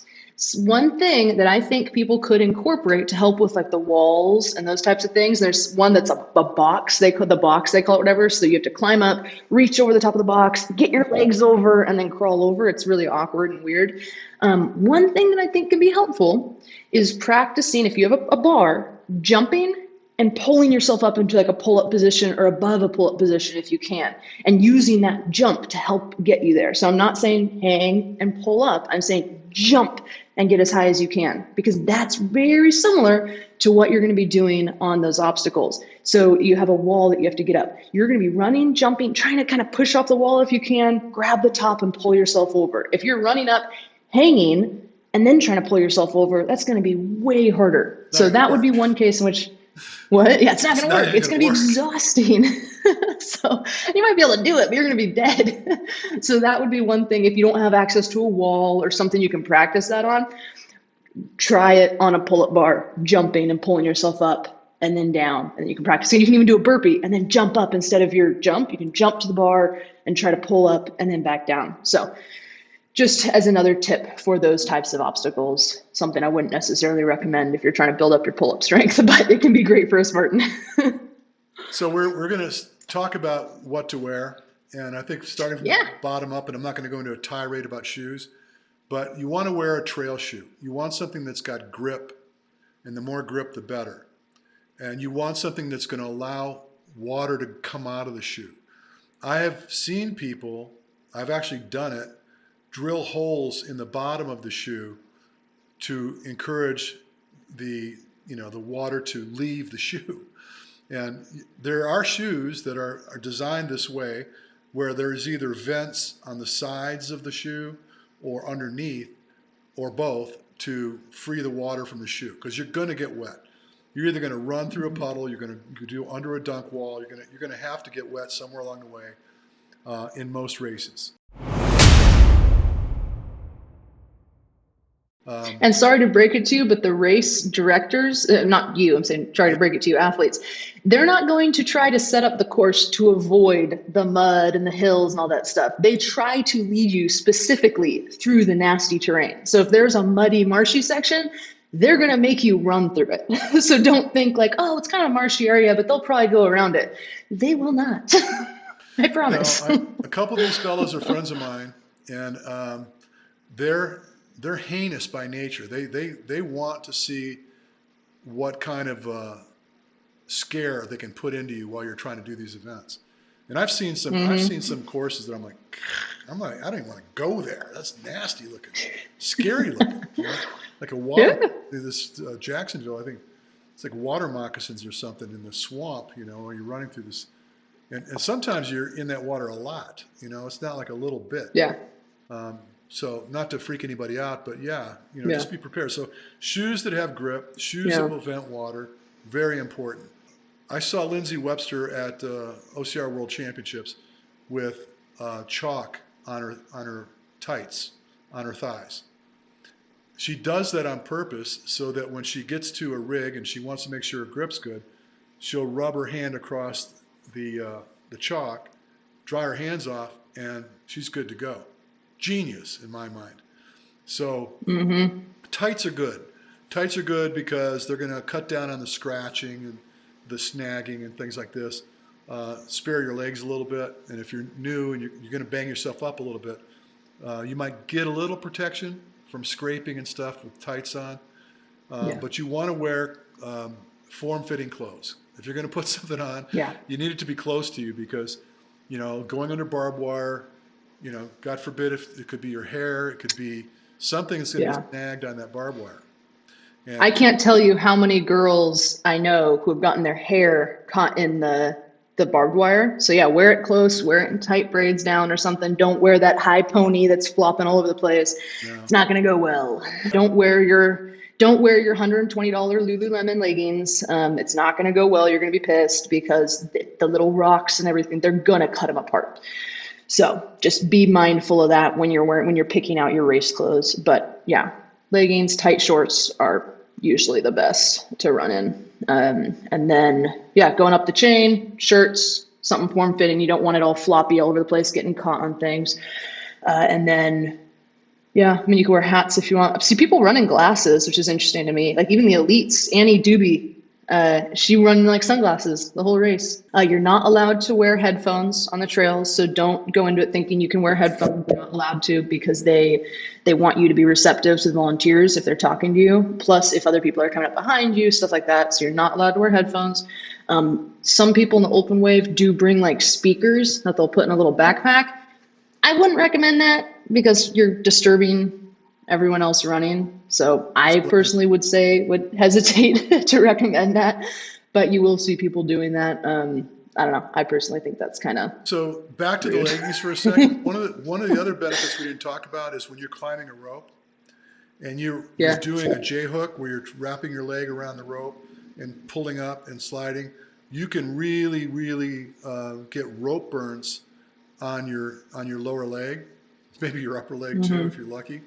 one thing that I think people could incorporate to help with like the walls and those types of things, there's one that's a box, they call it whatever. So you have to climb up, reach over the top of the box, get your legs over, and then crawl over. It's really awkward and weird. One thing that I think can be helpful is practicing, if you have a bar, jumping and pulling yourself up into like a pull-up position or above a pull-up position if you can, and using that jump to help get you there. So I'm not saying hang and pull up. I'm saying jump and get as high as you can, because that's very similar to what you're going to be doing on those obstacles. So you have a wall that you have to get up. You're going to be running, jumping, trying to kind of push off the wall if you can, grab the top and pull yourself over. If you're running up, hanging, and then trying to pull yourself over, that's going to be way harder. So that would be one case in which, what? Yeah, it's not going to work. It's going to be exhausting. So you might be able to do it, but you're going to be dead. So that would be one thing. If you don't have access to a wall or something you can practice that on, try it on a pull-up bar, jumping and pulling yourself up and then down. And you can practice. And you can even do a burpee and then jump up instead of your jump. You can jump to the bar and try to pull up and then back down. So just as another tip for those types of obstacles, something I wouldn't necessarily recommend if you're trying to build up your pull-up strength, but it can be great for a Spartan. So we're going to talk about what to wear. And I think starting from the bottom up, and I'm not going to go into a tirade about shoes, but you want to wear a trail shoe. You want something that's got grip, and the more grip, the better. And you want something that's going to allow water to come out of the shoe. I have seen people, I've actually done it, drill holes in the bottom of the shoe to encourage the water to leave the shoe. And there are shoes that are designed this way, where there's either vents on the sides of the shoe or underneath, or both, to free the water from the shoe, because you're going to get wet. You're either going to run through a puddle, you're going to do under a dunk wall, you're going to have to get wet somewhere along the way in most races. And sorry to break it to you, but the race directors, not you, I'm saying sorry to break it to you, athletes, they're not going to try to set up the course to avoid the mud and the hills and all that stuff. They try to lead you specifically through the nasty terrain. So if there's a muddy, marshy section, they're going to make you run through it. So don't think like, oh, it's kind of a marshy area, but they'll probably go around it. They will not. I promise. A couple of these fellows are friends of mine, and they're heinous by nature. They want to see what kind of scare they can put into you while you're trying to do these events. And I've seen some courses that I'm like, I don't even want to go there. That's nasty looking, scary looking. You know? Like a water, this Jacksonville, I think it's like water moccasins or something in the swamp, or you're running through this. And sometimes you're in that water a lot, it's not like a little bit. Yeah. So not to freak anybody out, but just be prepared. So shoes that have grip, shoes that will vent water, very important. I saw Lindsay Webster at OCR World Championships with chalk on her tights, on her thighs. She does that on purpose so that when she gets to a rig and she wants to make sure her grip's good, she'll rub her hand across the chalk, dry her hands off, and she's good to go. Genius in my mind. So tights are good. Tights are good because they're going to cut down on the scratching and the snagging and things like this. Spare your legs a little bit, and if you're new and you're going to bang yourself up a little bit, you might get a little protection from scraping and stuff with tights on. But you want to wear form-fitting clothes. If you're going to put something on, you need it to be close to you, because going under barbed wire, God forbid, if it could be your hair, it could be something that's going to be snagged on that barbed wire. And I can't tell you how many girls I know who have gotten their hair caught in the barbed wire. So wear it close, wear it in tight braids down or something. Don't wear that high pony that's flopping all over the place. It's not going to go well. Don't wear your $120 Lululemon leggings. It's not going to go well. You're going to be pissed because the little rocks and everything, they're going to cut them apart. So just be mindful of that when you're picking out your race clothes. But leggings, tight shorts are usually the best to run in. And then, going up the chain, shirts, something form-fitting. You don't want it all floppy all over the place, getting caught on things. And then, you can wear hats if you want. I see people running glasses, which is interesting to me. Like even the elites, Annie Doobie, she run like sunglasses the whole race. You're not allowed to wear headphones on the trails, so don't go into it thinking you can wear headphones. You're not allowed to, because they want you to be receptive to the volunteers if they're talking to you. Plus, if other people are coming up behind you, stuff like that. So you're not allowed to wear headphones. Some people in the open wave do bring like speakers that they'll put in a little backpack. I wouldn't recommend that because you're disturbing everyone else running. So I personally would hesitate to recommend that, but you will see people doing that. I don't know. I personally think that's kind of So back to rude. the leggies for a second. One of the other benefits we didn't talk about is when you're climbing a rope and you're doing a J hook where you're wrapping your leg around the rope and pulling up and sliding, you can really get rope burns on your lower leg, maybe your upper leg too if you're lucky.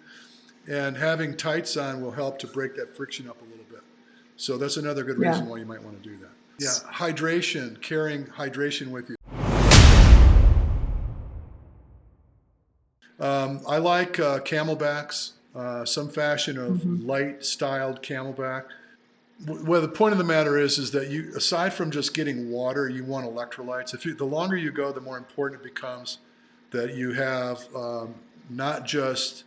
And having tights on will help to break that friction up a little bit. So that's another good reason why you might want to do that. Yeah, hydration, carrying hydration with you. I like camelbacks, some fashion of light styled camelback. Well, the point of the matter is that you, aside from just getting water, you want electrolytes. The longer you go, the more important it becomes that you have not just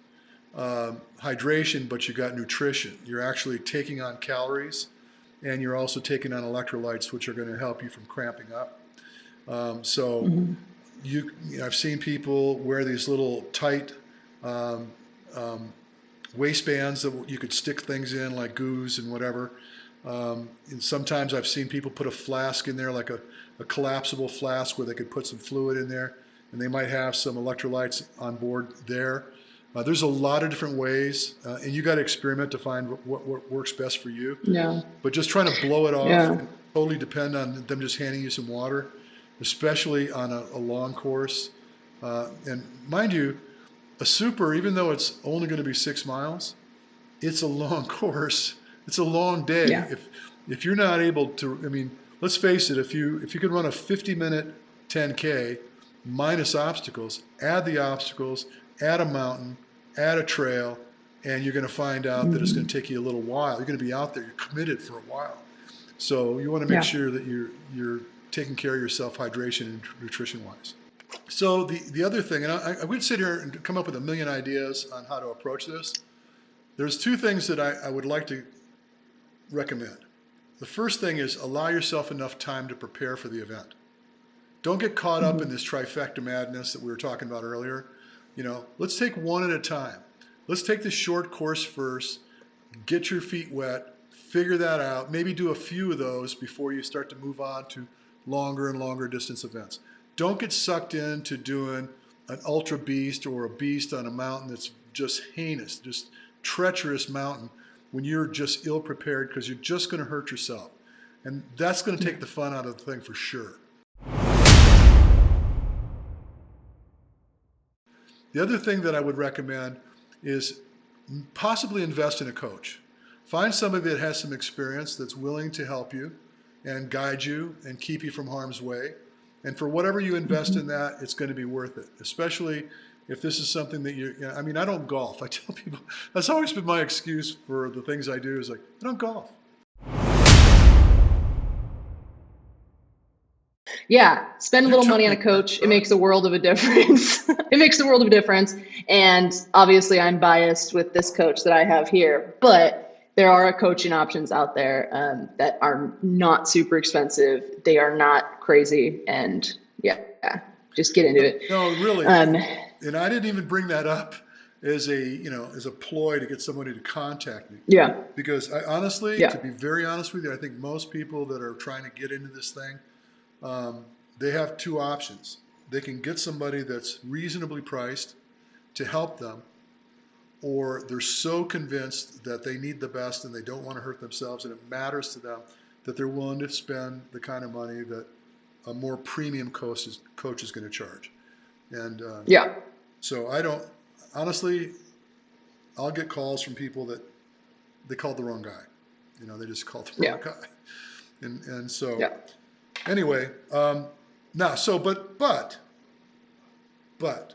hydration, but you got nutrition. You're actually taking on calories, and you're also taking on electrolytes, which are going to help you from cramping up. I've seen people wear these little tight waistbands that you could stick things in, like goos and whatever. And sometimes I've seen people put a flask in there, like a collapsible flask where they could put some fluid in there, and they might have some electrolytes on board there. There's a lot of different ways, and you got to experiment to find what works best for you. Yeah. But just trying to blow it off and totally depend on them just handing you some water, especially on a long course. And mind you, a super, even though it's only going to be 6 miles, it's a long course. It's a long day. Yeah. If you're not able to, I mean, let's face it, if you could run a 50-minute 10K minus obstacles, add the obstacles, add a mountain, add a trail, and you're going to find out that it's going to take you a little while. You're going to be out there. You're committed for a while. So you want to make sure that you're taking care of yourself hydration and nutrition-wise. So the other thing, and I would sit here and come up with a million ideas on how to approach this. There's 2 things that I would like to recommend. The first thing is allow yourself enough time to prepare for the event. Don't get caught up in this trifecta madness that we were talking about earlier. Let's take one at a time. Let's take the short course first, get your feet wet, figure that out, maybe do a few of those before you start to move on to longer and longer distance events. Don't get sucked into doing an ultra beast or a beast on a mountain that's just heinous, just treacherous mountain when you're just ill prepared, because you're just going to hurt yourself. And that's going to take the fun out of the thing for sure. The other thing that I would recommend is possibly invest in a coach. Find somebody that has some experience, that's willing to help you and guide you and keep you from harm's way. And for whatever you invest in that, it's going to be worth it, especially if this is something that I mean, I don't golf. I tell people, that's always been my excuse for the things I do, is like, I don't golf. Yeah, spend a little money on a coach. It makes a world of a difference. It makes a world of a difference. And obviously I'm biased with this coach that I have here, but there are coaching options out there that are not super expensive. They are not crazy. And just get into it. No, really. And I didn't even bring that up as a ploy to get somebody to contact me. Yeah. Because I honestly, to be very honest with you, I think most people that are trying to get into this thing, they have 2 options. They can get somebody that's reasonably priced to help them, or they're so convinced that they need the best and they don't want to hurt themselves and it matters to them that they're willing to spend the kind of money that a more premium coach is going to charge. And so I don't, honestly, I'll get calls from people that they called the wrong guy. They just called the wrong guy. And so anyway, but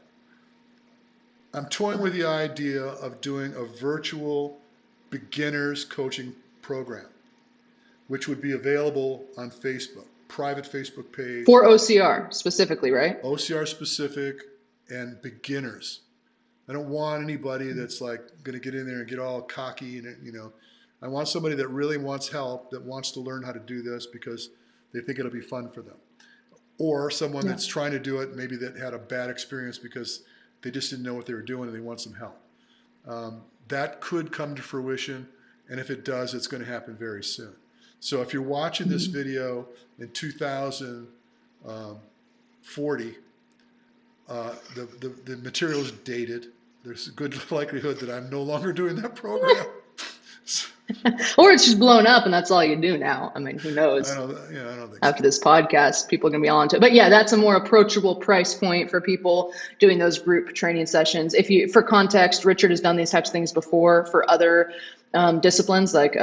I'm toying with the idea of doing a virtual beginners coaching program, which would be available on Facebook, private Facebook page. For OCR specifically, right? OCR specific and beginners. I don't want anybody that's like going to get in there and get all cocky and, I want somebody that really wants help, that wants to learn how to do this because they think it'll be fun for them. Or someone that's trying to do it, maybe that had a bad experience because they just didn't know what they were doing and they want some help. that could come to fruition. And if it does, it's going to happen very soon. So if you're watching this video in 2040, the material is dated. There's a good likelihood that I'm no longer doing that program. Or it's just blown up and that's all you do now. I mean, who knows? I don't think After this podcast, people are going to be on to it. But yeah, that's a more approachable price point for people doing those group training sessions. For context, Richard has done these types of things before for other disciplines, like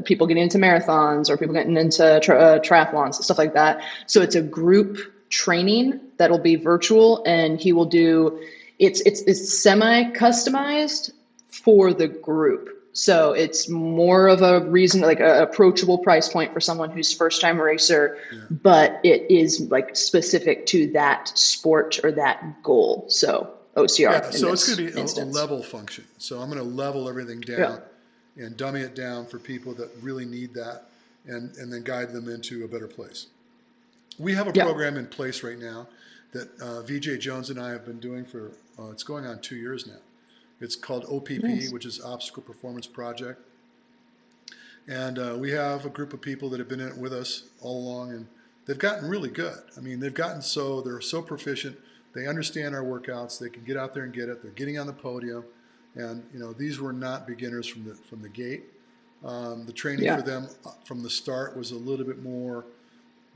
people getting into marathons or people getting into triathlons, stuff like that. So it's a group training that'll be virtual, and he will do it's semi-customized for the group. So it's more of a reason, like an approachable price point for someone who's first-time racer, but it is like specific to that sport or that goal. So OCR. Yeah, so it's going to be a level function. So I'm going to level everything down and dummy it down for people that really need that, and then guide them into a better place. We have a program in place right now that VJ Jones and I have been doing for, it's going on 2 years now. It's called OPP, which is Obstacle Performance Project. And we have a group of people that have been in it with us all along, and they've gotten really good. I mean, they're so proficient. They understand our workouts. They can get out there and get it. They're getting on the podium. And, these were not beginners from the gate. The training for them from the start was a little bit more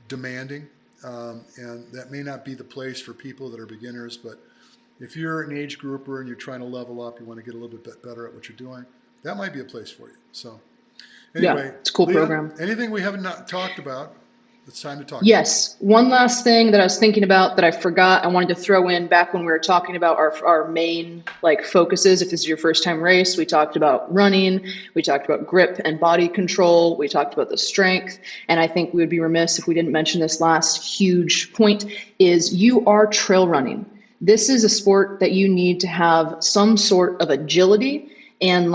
demanding. And that may not be the place for people that are beginners, but if you're an age grouper and you're trying to level up, you want to get a little bit better at what you're doing, that might be a place for you. So anyway, it's a cool Leah, program. Anything we haven't not talked about? It's time to talk. Yes. One last thing that I was thinking about that I forgot, I wanted to throw in back when we were talking about our main focuses. If this is your first time race, we talked about running, we talked about grip and body control, we talked about the strength. And I think we would be remiss if we didn't mention this last huge point is you are trail running. This is a sport that you need to have some sort of agility and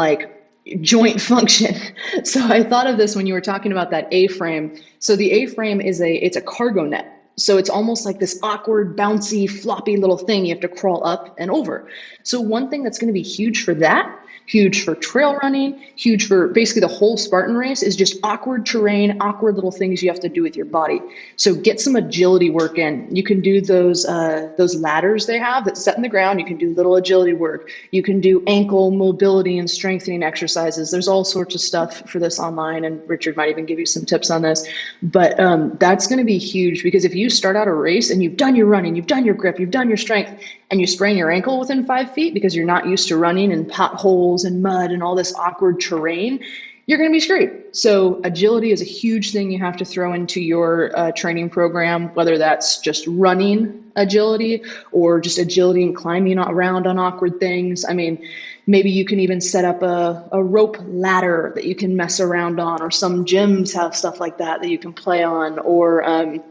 joint function. So I thought of this when you were talking about that A-frame. So the A-frame it's a cargo net. So it's almost like this awkward, bouncy, floppy little thing you have to crawl up and over. So one thing that's going to be huge for that, huge for trail running, huge for basically the whole Spartan race is just awkward terrain, awkward little things you have to do with your body. So get some agility work in. You can do those ladders they have that set in the ground. You can do little agility work. You can do ankle mobility and strengthening exercises. There's all sorts of stuff for this online, and Richard might even give you some tips on this. But that's going to be huge, because if you start out a race and you've done your running, you've done your grip, you've done your strength, and you sprain your ankle within 5 feet because you're not used to running in potholes and mud and all this awkward terrain, you're going to be screwed. So agility is a huge thing you have to throw into your training program, whether that's just running agility or just agility and climbing around on awkward things. I mean, maybe you can even set up a rope ladder that you can mess around on, or some gyms have stuff like that you can play on, or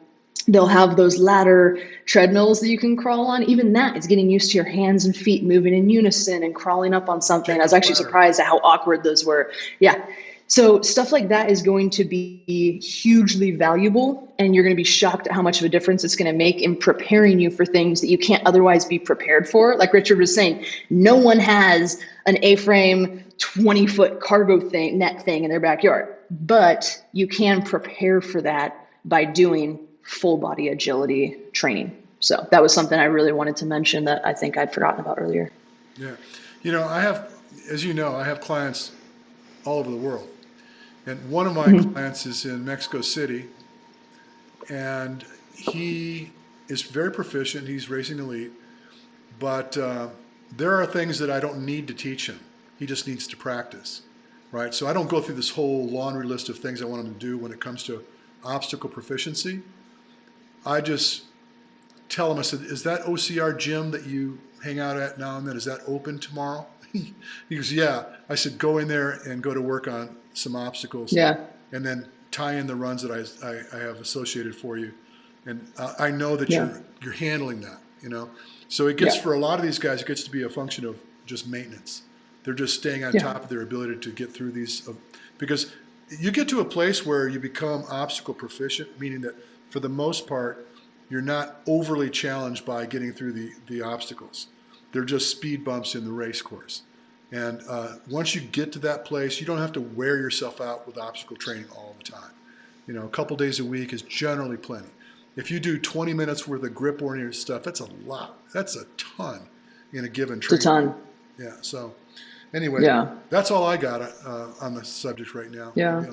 they'll have those ladder treadmills that you can crawl on. Even that is getting used to your hands and feet moving in unison and crawling up on something. I was actually surprised at how awkward those were. Yeah. So stuff like that is going to be hugely valuable, and you're going to be shocked at how much of a difference it's going to make in preparing you for things that you can't otherwise be prepared for. Like Richard was saying, no one has an A-frame 20-foot cargo net thing in their backyard, but you can prepare for that by doing full body agility training. So that was something I really wanted to mention that I think I'd forgotten about earlier. Yeah. I have clients all over the world. And one of my clients is in Mexico City, and he is very proficient. He's racing elite, but there are things that I don't need to teach him. He just needs to practice, right? So I don't go through this whole laundry list of things I want him to do when it comes to obstacle proficiency. I just tell him, I said, is that OCR gym that you hang out at now and then, is that open tomorrow? He goes, yeah. I said, go in there and go to work on some obstacles. Yeah. And then tie in the runs that I have associated for you. And I know that you're handling that, So it gets, for a lot of these guys, it gets to be a function of just maintenance. They're just staying on top of their ability to get through these, because you get to a place where you become obstacle proficient, meaning that for the most part, you're not overly challenged by getting through the obstacles. They're just speed bumps in the race course. And once you get to that place, you don't have to wear yourself out with obstacle training all the time. You know, a couple days a week is generally plenty. If you do 20 minutes worth of grip-oriented stuff, that's a lot. That's a ton in a given training. It's a ton. Yeah, so anyway, that's all I got on the subject right now. Yeah.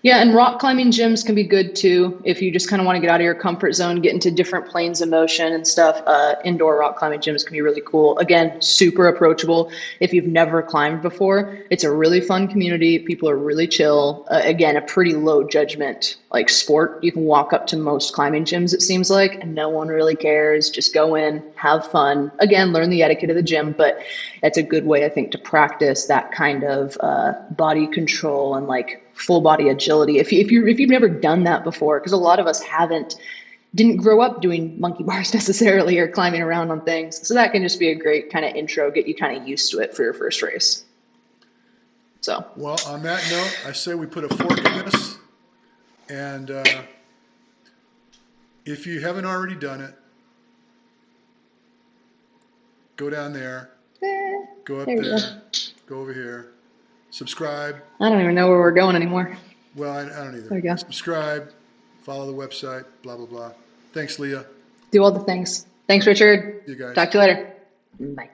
Yeah, and rock climbing gyms can be good too if you just kind of want to get out of your comfort zone, get into different planes of motion and stuff. Indoor rock climbing gyms can be really cool. Again, super approachable. If you've never climbed before, it's a really fun community. People are really chill. Again, a pretty low judgment like sport. You can walk up to most climbing gyms, it seems like, and no one really cares. Just go in, have fun. Again, learn the etiquette of the gym, but it's a good way, I think, to practice that kind of body control and like full body agility. If you've never done that before, because a lot of us didn't grow up doing monkey bars necessarily or climbing around on things. So that can just be a great kind of intro, get you kind of used to it for your first race. So, well, on that note, I say we put a fork in this. And if you haven't already done it, go down there, go up there, go over here, subscribe. I don't even know where we're going anymore. Well, I don't either. There you go. Subscribe, follow the website, blah, blah, blah. Thanks, Leah. Do all the things. Thanks, Richard. See you guys. Talk to you later. Bye.